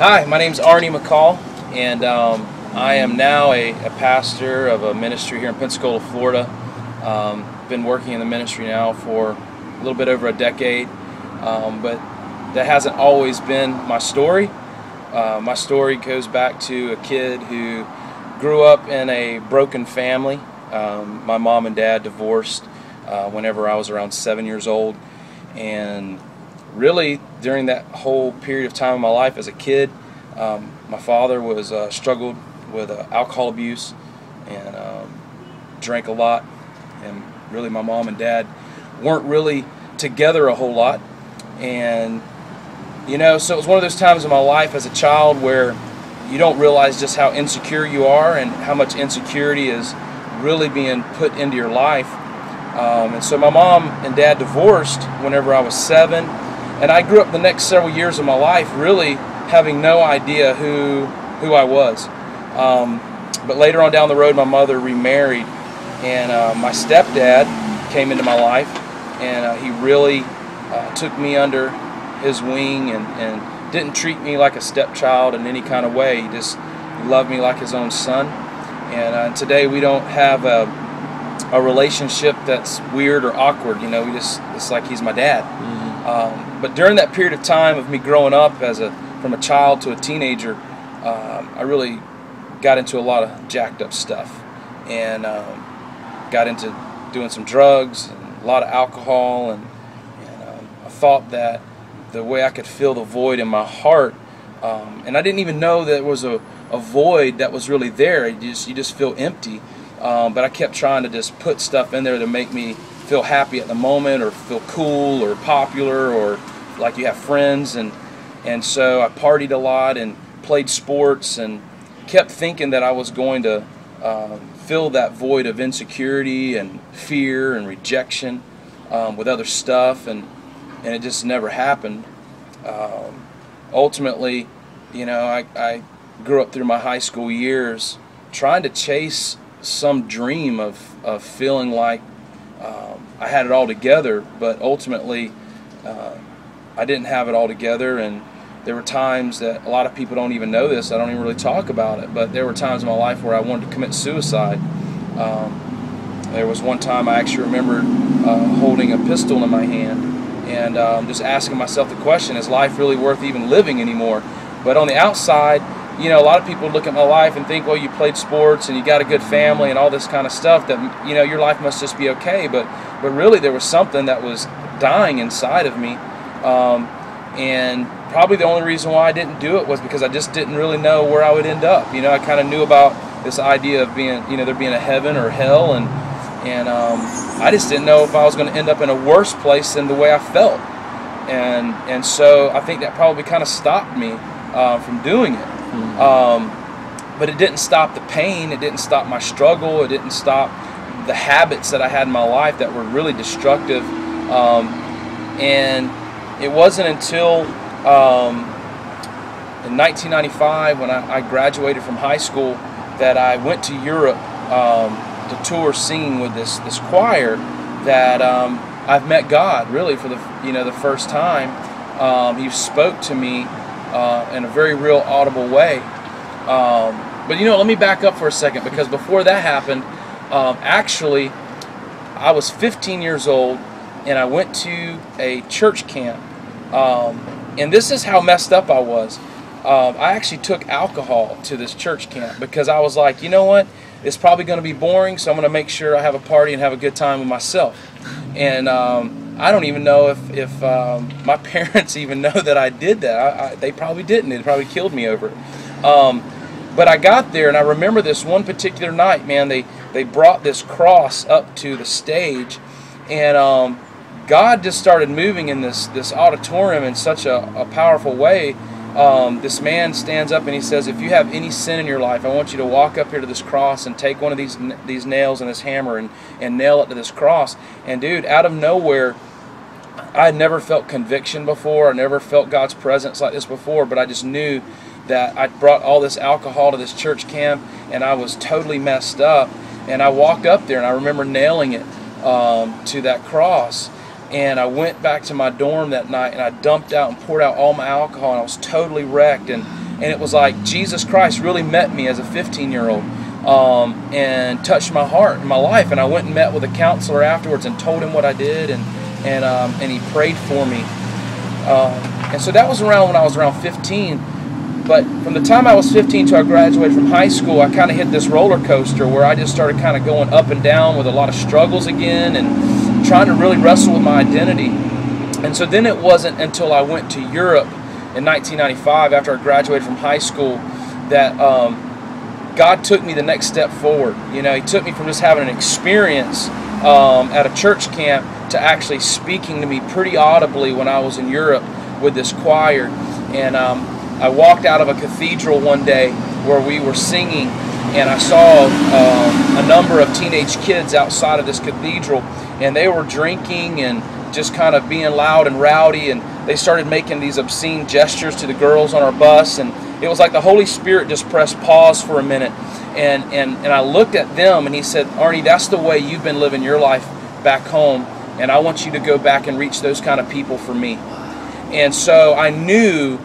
Hi, my name's Arnie McCall, and I am now a pastor of a ministry here in Pensacola, Florida. Been working in the ministry now for a little bit over a decade, but that hasn't always been my story. My story goes back to a kid who grew up in a broken family. My mom and dad divorced whenever I was around 7 years old, and really during that whole period of time in my life as a kid, my father was struggled with alcohol abuse and drank a lot, and really my mom and dad weren't really together a whole lot. And so it was one of those times in my life as a child where you don't realize just how insecure you are and how much insecurity is really being put into your life. And so my mom and dad divorced whenever I was 7, and I grew up the next several years of my life really having no idea who I was. But later on down the road, my mother remarried, and my stepdad came into my life, and he really took me under his wing and didn't treat me like a stepchild in any kind of way. He just loved me like his own son. And today we don't have a relationship that's weird or awkward. It's like he's my dad. But during that period of time of me growing up from a child to a teenager, I really got into a lot of jacked up stuff, and got into doing some drugs and a lot of alcohol, and I thought that the way I could fill the void in my heart, and I didn't even know that it was a void that was really there. You just feel empty, but I kept trying to just put stuff in there to make me feel happy at the moment, or feel cool or popular, or like you have friends, and so I partied a lot and played sports and kept thinking that I was going to fill that void of insecurity and fear and rejection with other stuff, and it just never happened. Ultimately, I grew up through my high school years trying to chase some dream of feeling like I had it all together, but ultimately I didn't have it all together. And there were times that a lot of people don't even know this, I don't even really talk about it, but there were times in my life where I wanted to commit suicide. There was one time I actually remembered holding a pistol in my hand and just asking myself the question, is life really worth even living anymore? But on the outside, a lot of people look at my life and think, well, you played sports and you got a good family and all this kind of stuff, that your life must just be okay. But really there was something that was dying inside of me, and probably the only reason why I didn't do it was because I just didn't really know where I would end up. I kind of knew about this idea of being, there being a heaven or hell, and I just didn't know if I was going to end up in a worse place than the way I felt, and so I think that probably kind of stopped me from doing it. But it didn't stop the pain, it didn't stop my struggle, it didn't stop the habits that I had in my life that were really destructive. And it wasn't until in 1995, when I graduated from high school, that I went to Europe to tour singing with this choir, that I've met God really for the first time. He spoke to me in a very real audible way. But let me back up for a second, because before that happened, actually I was 15 years old and I went to a church camp, and this is how messed up I was. I actually took alcohol to this church camp because I was like, what, it's probably going to be boring, so I'm going to make sure I have a party and have a good time with myself. And I don't even know if my parents even know that I did that. They probably didn't. They probably killed me over it. But I got there, and I remember this one particular night, man, they brought this cross up to the stage, and God just started moving in this auditorium in such a powerful way. This man stands up and he says, if you have any sin in your life, I want you to walk up here to this cross and take one of these nails and this hammer and nail it to this cross. And dude, out of nowhere, I had never felt conviction before. I never felt God's presence like this before, but I just knew that I brought all this alcohol to this church camp and I was totally messed up. And I walked up there and I remember nailing it to that cross. And I went back to my dorm that night and I dumped out and poured out all my alcohol, and I was totally wrecked. And and it was like Jesus Christ really met me as a 15-year-old and touched my heart and my life. And I went and met with a counselor afterwards and told him what I did, and he prayed for me. And so that was around when I was around 15. But from the time I was 15 till I graduated from high school, I kind of hit this roller coaster where I just started kind of going up and down with a lot of struggles again and trying to really wrestle with my identity. And so then it wasn't until I went to Europe in 1995 after I graduated from high school that God took me the next step forward. You know, He took me from just having an experience at a church camp to actually speaking to me pretty audibly when I was in Europe with this choir. And I walked out of a cathedral one day where we were singing, and I saw a number of teenage kids outside of this cathedral, and they were drinking and just kind of being loud and rowdy, and they started making these obscene gestures to the girls on our bus, and it was like the Holy Spirit just pressed pause for a minute, and I looked at them, and He said, "Arnie, that's the way you've been living your life back home, and I want you to go back and reach those kind of people for me." And so I knew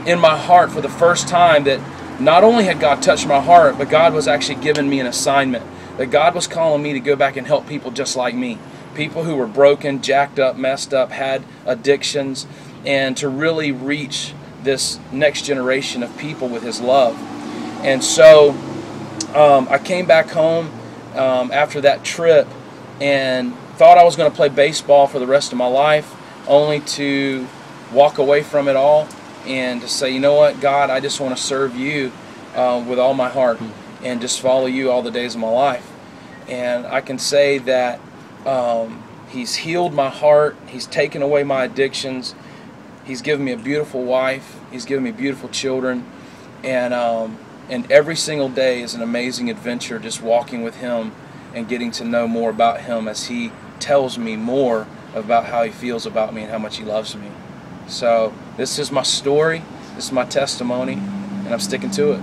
in my heart for the first time that not only had God touched my heart, but God was actually giving me an assignment, that God was calling me to go back and help people just like me, people who were broken, jacked up, messed up, had addictions, and to really reach this next generation of people with His love. And so I came back home after that trip and thought I was going to play baseball for the rest of my life, only to walk away from it all and to say, you know what, God, I just want to serve You with all my heart and just follow You all the days of my life. And I can say that He's healed my heart. He's taken away my addictions. He's given me a beautiful wife. He's given me beautiful children. And every single day is an amazing adventure, just walking with Him and getting to know more about Him as He tells me more about how He feels about me and how much He loves me. So this is my story, this is my testimony, and I'm sticking to it.